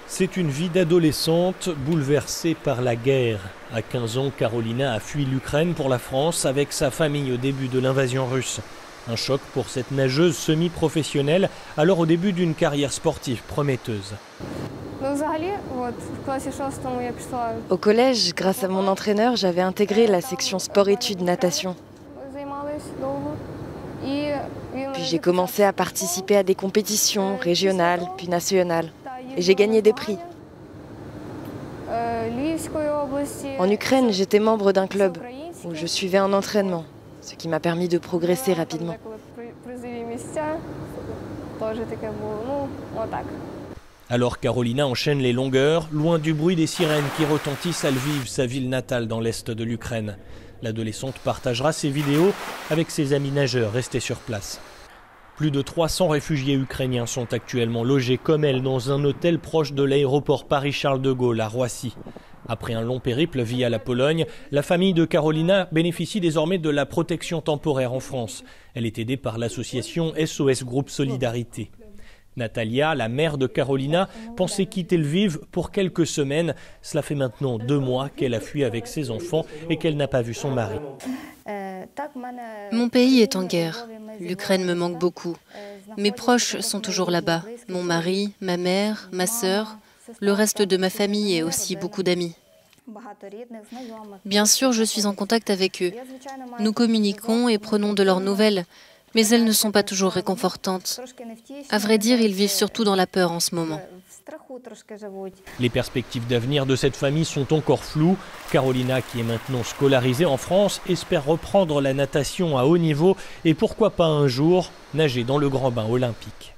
C'est une vie d'adolescente bouleversée par la guerre. À 15 ans, Karolina a fui l'Ukraine pour la France avec sa famille au début de l'invasion russe. Un choc pour cette nageuse semi-professionnelle, alors au début d'une carrière sportive prometteuse. Au collège, grâce à mon entraîneur, j'avais intégré la section sport-études natation. Puis j'ai commencé à participer à des compétitions régionales, puis nationales. Et j'ai gagné des prix. En Ukraine, j'étais membre d'un club où je suivais un entraînement, ce qui m'a permis de progresser rapidement. Alors Karolina enchaîne les longueurs, loin du bruit des sirènes qui retentissent à Lviv, sa ville natale dans l'est de l'Ukraine. L'adolescente partagera ses vidéos avec ses amis nageurs restés sur place. Plus de 300 réfugiés ukrainiens sont actuellement logés comme elle dans un hôtel proche de l'aéroport Paris-Charles de Gaulle à Roissy. Après un long périple via la Pologne, la famille de Karolina bénéficie désormais de la protection temporaire en France. Elle est aidée par l'association SOS Groupe Solidarité. Natalia, la mère de Karolina, pensait quitter Lviv pour quelques semaines. Cela fait maintenant 2 mois qu'elle a fui avec ses enfants et qu'elle n'a pas vu son mari. Mon pays est en guerre. L'Ukraine me manque beaucoup. Mes proches sont toujours là-bas. Mon mari, ma mère, ma sœur, le reste de ma famille et aussi beaucoup d'amis. Bien sûr, je suis en contact avec eux. Nous communiquons et prenons de leurs nouvelles, mais elles ne sont pas toujours réconfortantes. À vrai dire, ils vivent surtout dans la peur en ce moment. Les perspectives d'avenir de cette famille sont encore floues. Karolina, qui est maintenant scolarisée en France, espère reprendre la natation à haut niveau et pourquoi pas un jour nager dans le grand bain olympique.